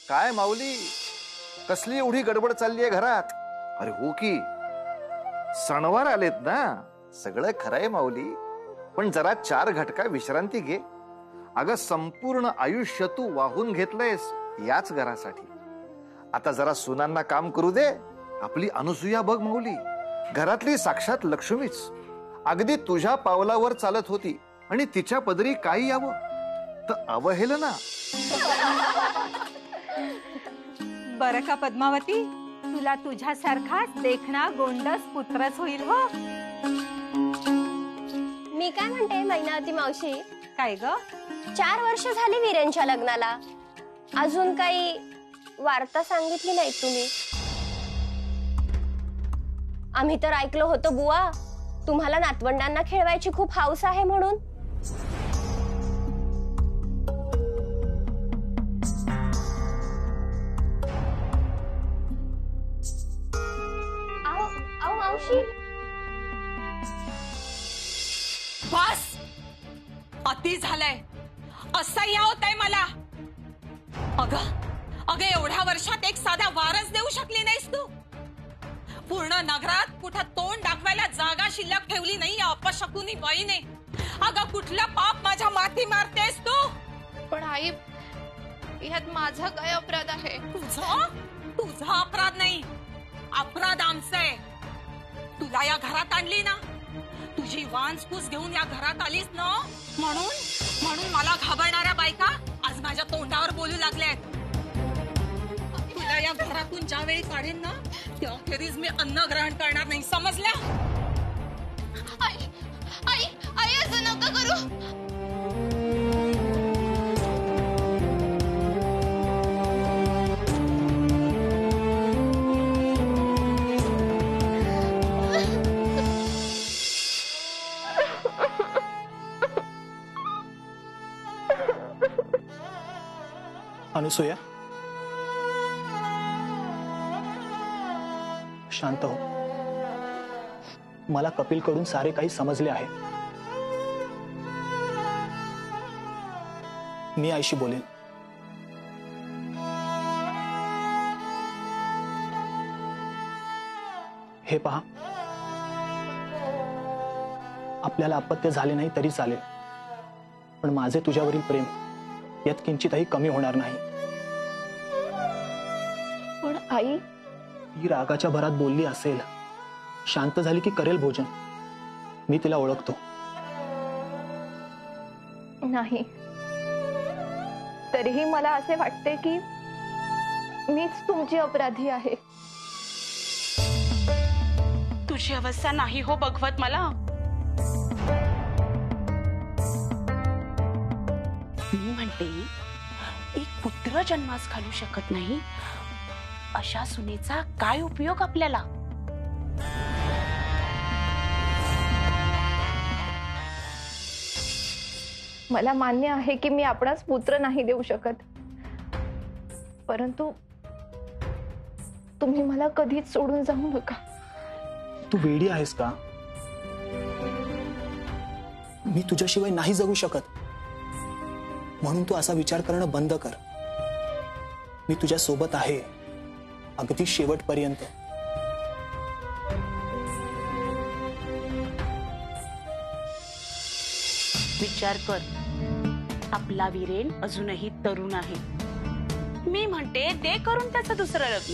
काय माऊली, कसली एवढी गडबड चालली आहे घरात? अरे हो की, सणवार आलेत ना, सगळं खरंय माऊली, पण जरा 4 घटका विश्रांती घे. अगं संपूर्ण आयुष्य तू वाहून घेतलंयस याच घरासाठी. आता जरा सुनांना काम करू दे. आपली अनुसूया बघ माऊली, घरातली साक्षात लक्ष्मीच, अगदी तुझ्या पावलावर चालत होती आणि तिच्या पदरी काही यावं तर अवहेलना. बरं का पद्मावती, तुला तुझ्यासारखाच देखणा गोंडस पुत्रच होईल हो. मी काय म्हणते मैनावती मावशी, काय ग? 4 वर्ष झाली वीरेंच्या लग्नाला, अजून काही वार्ता सांगितली नाही तुम्ही. आम्ही तर ऐकलं होतं बुवा, तुम्हाला नातवंडांना खेळवायची खूप हौस आहे म्हणून. आओ मावशी. बस, अति झालंय. असह्य होतंय मला. अगं एवढ्या वर्षात एक साधा वारस देऊ शकली नाहीस तू. पूर्ण नगरात कुठं तोंड दाखवायला जागा शिल्लक ठेवली नाही या अपशकुनी बाईने. अगं कुठलं पाप माझ्या माथी मारतेस तू? पण आई, ह्यात माझा काय अपराध आहे? तुझा अपराध नाही, अपराध आमचे. तुला या घरात आणली ना, तुझी वांसपूस घेऊन या घरात आलीस ना, म्हणून मला घाबरणाऱ्या बायका आज माझ्या तोंडावर बोलू लागल्यात. तुला या घरातून ज्या वेळी काढेन ना, त्याखेरीज मी अन्न ग्रहण करणार नाही, समजल्या? आई आई आई, असं नका करू. अनुसूया, शांत हो. मला कपिल कडून सारे काही समजले आहे. मी आईशी बोलेन. हे पहा, आपल्याला अपत्य झाले नाही तरी चालेल, पण माझे तुझ्यावरील प्रेम यात किंचितही कमी होणार नाही. पण आई, ही रागाच्या भरात बोलली असेल, शांत झाली की करेल भोजन. मी तिला ओळखतो. नाही, तरीही मला असे वाटते की मीच तुमची अपराधी आहे. तुझी अवस्था नाही हो बघवत मला. मी म्हणते, एक पुत्र जन्मास घालू शकत नाही अशा सुनेचा काय उपयोग आपल्याला? मला मान्य आहे की मी आपणास पुत्र नाही देऊ शकत, परंतु तुम्ही मला कधीच सोडून जाऊ नका. तू वेडी आहेस का? मी तुझ्याशिवाय नाही जगू शकत, म्हणून तू असा विचार करणं बंद कर. मी तुझ्या सोबत आहे, अगदी शेवटपर्यंत. विचार कर, आपला वीरेन अजूनही तरुण आहे. मी म्हणते दे करून त्याचं दुसरं लग्न.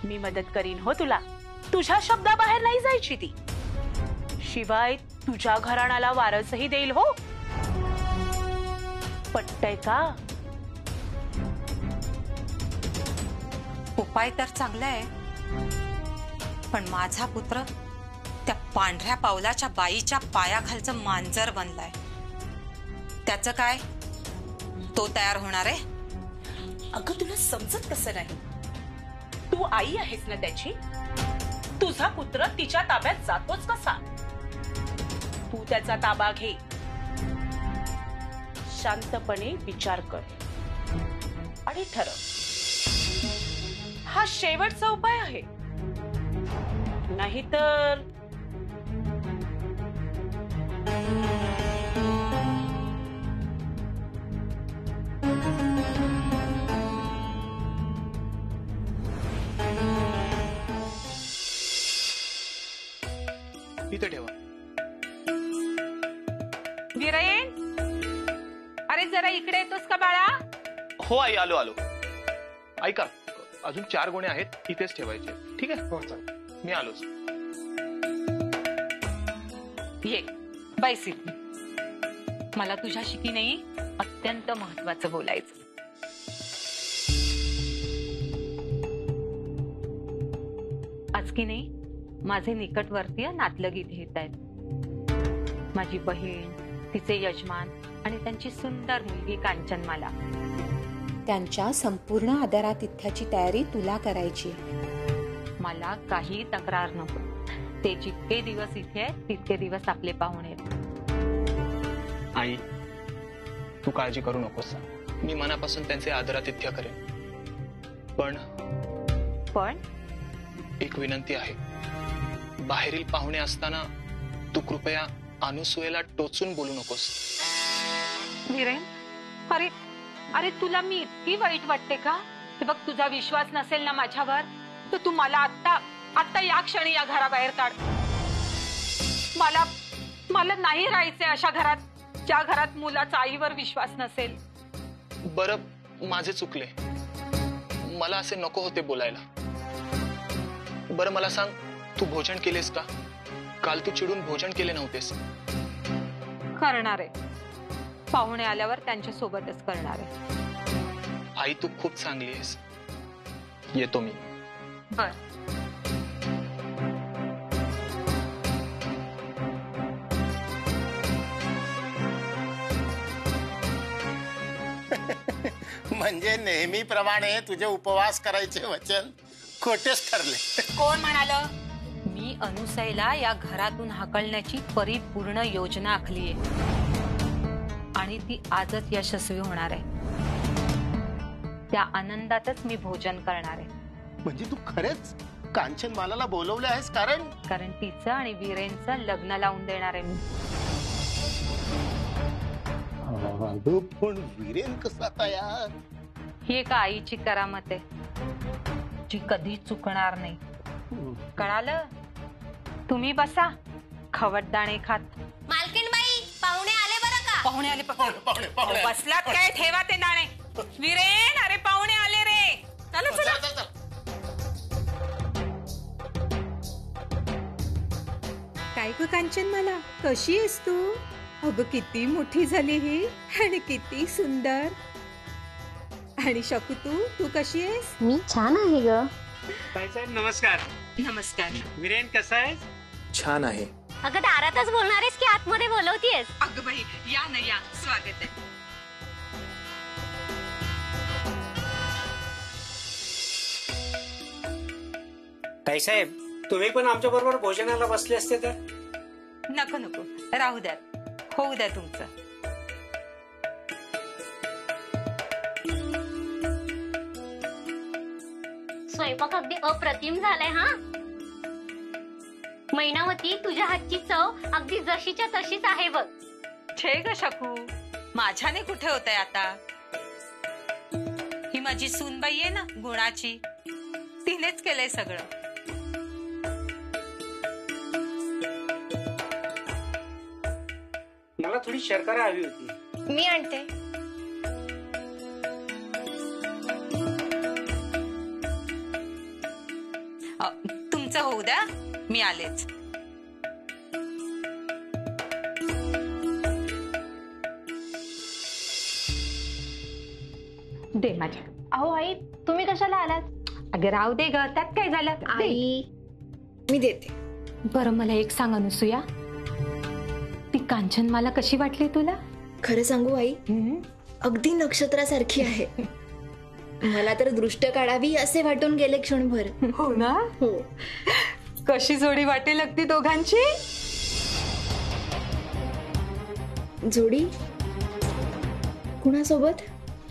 मी मदत करीन हो तुला. तुझ्या शब्दाबाहेर नाही जायची ती. शिवाय तुझ्या घराण्याला वारसही देईल हो. पटतंय का? उपाय तर चांगला आहे, पण माझा पुत्र त्या पांढऱ्या पावलाच्या बाईच्या पायाखालचं मांजर बनलाय. त्याचं काय? तो तयार होणार आहे? अगं तुला समजत कसं नाही? तू आई आहेस ना त्याची. तुझा पुत्र तिच्या ताब्यात जातोच कसा? तू त्याचा ताबा घे. शांतपणे विचार कर आणि ठरव. हा शेवटचा उपाय आहे, नाहीतर वीरेन, अरे जरा इकडे येतोस का बाळा? हो आई, आलो आलो. ऐका, अजून 4 गोणे आहेत, इथेच ठेवायचे. ठीक आहे? हो चालेल, मी आलोच. ये बैस इथे. मला तुझ्याशी की नाही अत्यंत महत्वाचं बोलायचं. आज की नाही माझे निकटवर्तीय नातलग इथे येत आहेत. माझी बहीण, तिचे यजमान आणि त्यांची सुंदर मुलगी कांचनमाला. त्यांच्या संपूर्ण आदरातिथ्याची तयारी तुला करायची. मला काही तक्रार नको. ते जितके दिवस इथे आहेत तितके दिवस आपले पाहुणे आहेत. आई, तू काळजी करू नकोस. मी मनापासून त्यांचे आदरातिथ्य करेन. पण एक विनंती आहे. बाहेरील पाहुणे असताना तू कृपया अनुसूयेला टोचून बोलू नकोस. वीरेन, अरे अरे तुला मी इतकी वाईट वाटते का? हे बघ, तुझा विश्वास नसेल ना माझ्यावर, तर तू मला आत्ता या क्षणी या घराबाहेर काढ. मला नाही राहायचंय अशा घरात, ज्या घरात मुलाचा आईवर विश्वास नसेल. बरं, माझे चुकले. मला असे नको होते बोलायला. बरं मला सांग, तू भोजन केलेस का? काल तू चिडून भोजन केले नव्हतेस. करणार आहे. पाहुणे आल्यावर त्यांच्या सोबतच करणार आहे. आई, तू खूप चांगली आहेस. येतो मी. बर. म्हणजे नेहमीप्रमाणे तुझे उपवास करायचे वचन खोटेच ठरले. कोण म्हणाल? मी अनुसयला या घरातून हाकलण्याची परिपूर्ण योजना आखलीये आणि ती आजच यशस्वी होणार आहे. त्या आनंदातच मी भोजन करणार आहे. म्हणजे तू खरेच कांचनमालाला बोलवले आहेस? कारण तिचं आणि वीरेंचं लग्न लावून देणार आहे मी. पण वीरेन कसा तयार? ही एका आईची करामत आहे जी कधी चुकणार नाही. कळालं? तुम्ही बसा खवटदाणे खात. मालकीनबाई, पाहुणे आले बरं का? पाहुणे आले. पाहुणे बसलात काय? ठेवा ते दाणे. वीरेन, अरे पाहुणे आले रे. चला चला. काय ग कांचनमाला, कशी आहेस तू? अगं किती मोठी झाली ही आणि किती सुंदर. आणि शकू, तू कशी आहेस? मी छान आहे ग. साहेब नमस्कार. नमस्कार. वीरेन कसा आहे? छान आहे. अगं दारातच बोलणार आहेस की आतमध्ये बोलवतीयस? अगं बाई, या ना या. स्वागत आहे. ताईसाहेब, तुम्ही पण आमच्या बरोबर भोजनाला बसले असते तर? नको, राहू द्या. होऊ द्या तुमचं. स्वयंपाक अगदी अप्रतिम झालाय हा. मैनावती, तुझ्या हातची चव अगदी जशीच्या तशीच आहे बघ. छे ग शकू, माझ्याने कुठे होतंय आता. ही माझी सूनबाई आहे ना गुणाची, तिनेच केलंय सगळं. मला थोडी शर्करा हवी होती. मी आणते. तुमचं होऊ द्या, मी आलेच. दे माझ्या. अहो आई, तुम्ही कशाला आलात? अगं राहू दे ग, त्यात काय झालं? आई, मी देते. बरं मला एक सांग अनुसूया, ती कांचनमाला कशी वाटली तुला? खरं सांगू आई, अगदी नक्षत्रासारखी आहे. मला तर दृष्ट काढावी असे वाटून गेले क्षणभर. हो ना? हो. कशी जोडी वाटेल अगदी दोघांची. जोडी कुणासोबत?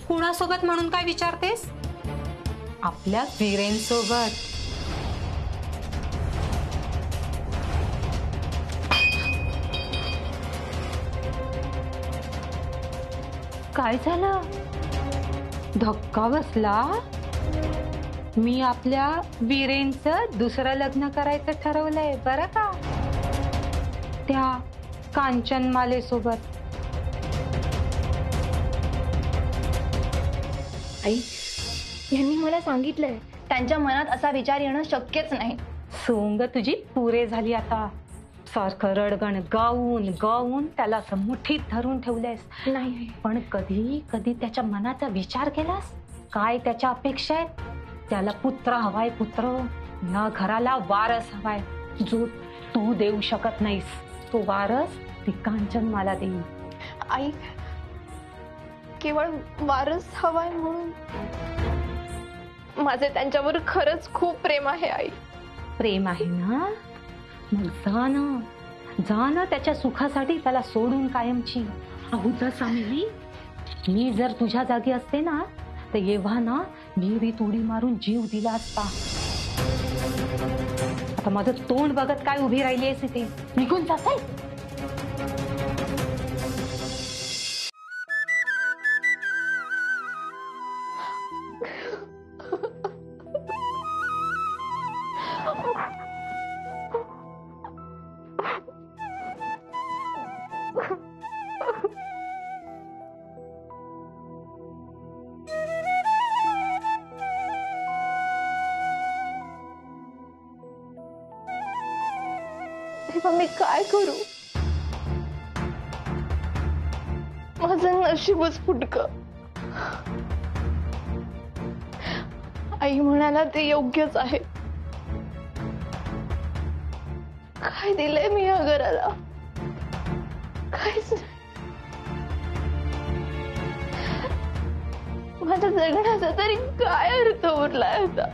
कुणासोबत म्हणून काय विचारतेस? आपल्या वीरेन सोबत. काय झालं? धक्का बसला? मी आपल्या वीरेंचं दुसरं लग्न करायचं ठरवलंय बरं का, त्या कांचनमाले सोबत. आई, यांनी मला सांगितलंय त्यांच्या मनात असा विचार येणं शक्यच नाही. सोंग तुझी पुरे झाली आता. सारखं रडगण गाऊन गाऊन त्याला असं मुठीत धरून ठेवलेस. नाही, पण कधी कधी त्याच्या मनाचा विचार केलास? काय त्याच्या अपेक्षा आहेत? त्याला पुत्र हवाय, पुत्र. या घराला वारस हवाय जो तू देऊ शकत नाहीस. तो वारस ती कांचन मला देईल. आई, केवळ वारस हवाय म्हणून माझे त्यांच्यावर खरंच खूप प्रेम आहे आई. प्रेम आहे ना? मग जा ना त्याच्या सुखासाठी त्याला सोडून कायमची. अहो सामिली, मी जर तुझ्या जागी असते ना तर एव्हा ना विहिरीत उडी मारून जीव दिला असता. आता माझं तोंड बघत काय उभी राहिली आहेस इथे? निघून जाते. तेव्हा मी काय करू? माझं नशीबच फुटकं. आई म्हणाला ते योग्यच आहे. काय दिलंय मी या घराला? काहीच नाही. माझ्या जगण्याचा तरी काय अर्थ उरलाय आता?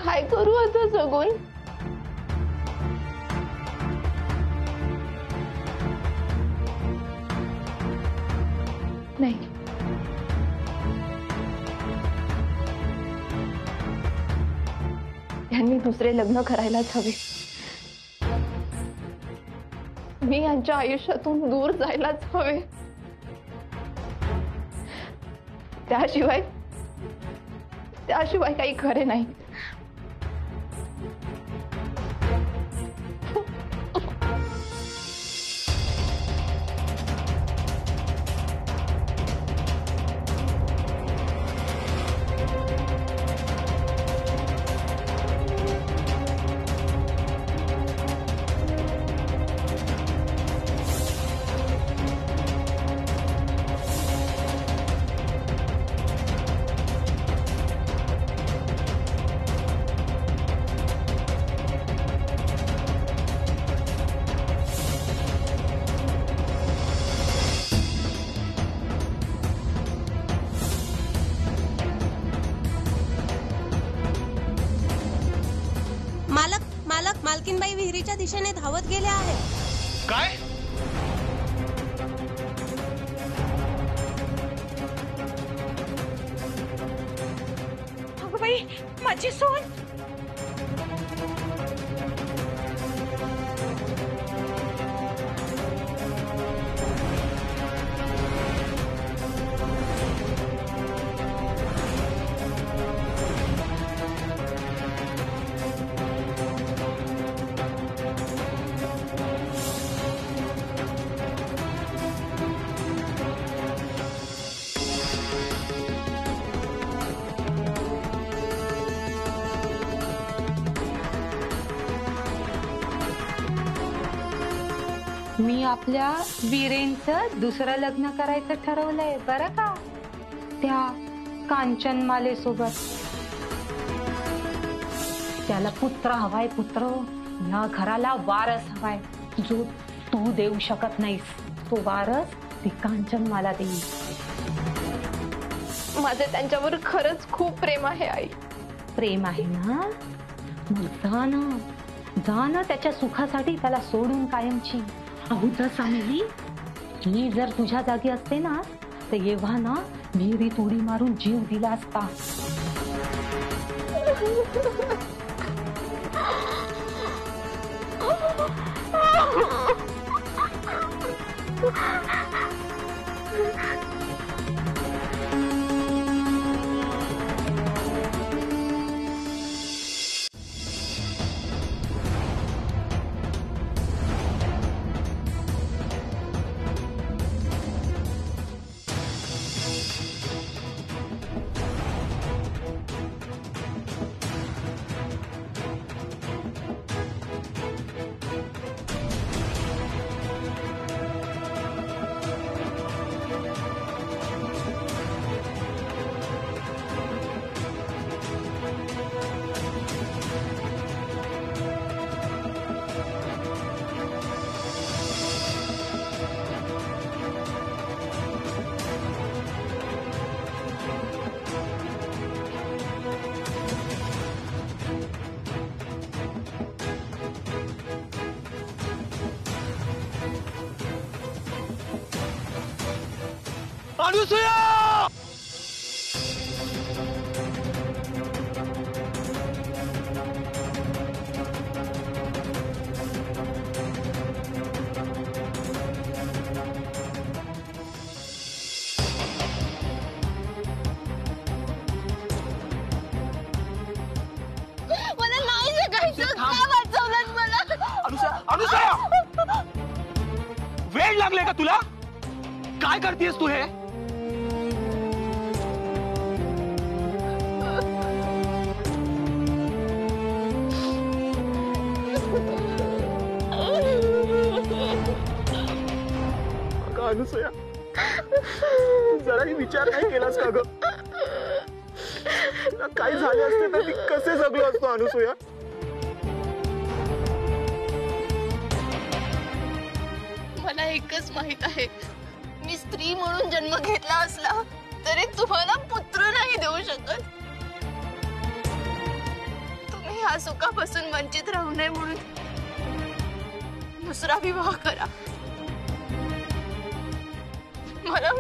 काय करू आता जगून? नाही, यांनी दुसरे लग्न करायलाच हवे. मी यांच्या आयुष्यातून दूर जायलाच हवे. त्याशिवाय काही खरे नाही. मालकीनबाई विहिरीच्या दिशेने धावत गेल्या आहेत. काय? अगं बाई, माझी सून. मी आपल्या वीरेंचं दुसरं लग्न करायचं ठरवलंय बरं का, त्या कांचनमाले सोबत. त्याला पुत्र हवाय, पुत्र. या घराला वारस हवाय जो तू देऊ शकत नाहीस. तो वारस ती कांचनमाला देईल. माझे त्यांच्यावर खरंच खूप प्रेम आहे आई. प्रेम आहे ना? मग जा ना त्याच्या सुखासाठी त्याला सोडून कायमची. अहो सामिली, मी जर तुझ्या जागी असते ना तर एव्हा ना विहिरीत उडी मारून जीव दिला असता. अनुसूया! मला नाही जगायचं, का वाचवलं मला? अनुसूया! वेळ लागले का तुला? काय करतेस तू हे? अनुसूया, जराही विचार नाही केलास का ग? काय झाले असते तर मी कसे जगलो असतो अनुसूया? मला एकच माहित आहे, मी स्त्री म्हणून जन्म घेतला असला तरी तुम्हाला पुत्र नाही देऊ शकत. तुम्ही ह्या सुखापासून वंचित राहू नये म्हणून दुसरा विवाह करा. मला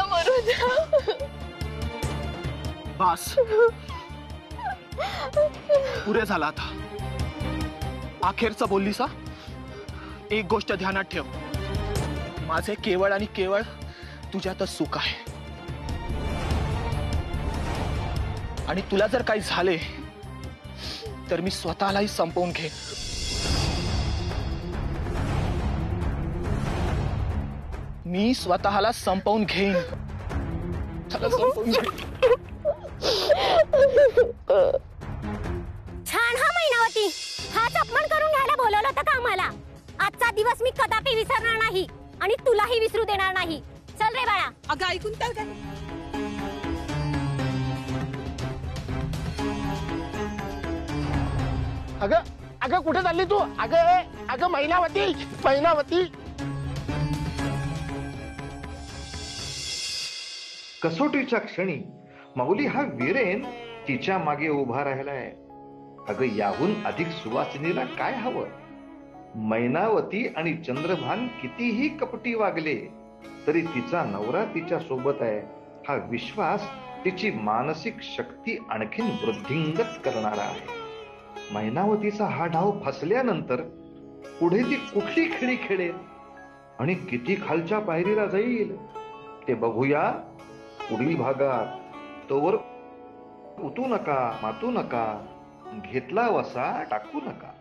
मरू द्या. बास, पुरे झाला आता. अखेरचं बोललीस हा? एक गोष्ट ध्यानात ठेव, माझे केवळ आणि केवळ तुझ्यातच सुख आहे. आणि तुला जर काही झाले तर मी स्वतःलाही संपवून घेईन. मी स्वतःला संपवून घेईन. त्याला संपवून घेईन. छान हा मैनावती, हाच अपमान करून घ्यायला बोलवलं होतं का आम्हाला? आजचा दिवस मी कदापि विसरणार नाही आणि तुलाही विसरू देणार नाही. चल रे बाळा. अगं ऐकून तर काय? अगं अगं कुठे चालली तू? अगं अगं मैनावती, मैनावती. कसोटीच्या क्षणी माऊली हा वीरेन तिच्या मागे उभा राहिलाय. अगं याहून अधिक सुवासिनीला काय हवं? मैनावती आणि चंद्रभान कितीही कपटी वागले तरी तिचा नवरा तिच्या सोबत आहे हा विश्वास तिची मानसिक शक्ती आणखीन वृद्धिंगत करणारा आहे. मैनावतीचा हा डाव फसल्यानंतर पुढे ती कुठली खेळी खेळेल आणि किती खालच्या पायरीला जाईल ते बघूया पुढील भागात. तोवर उतू नका, मातू नका, घेतला वसा टाकू नका.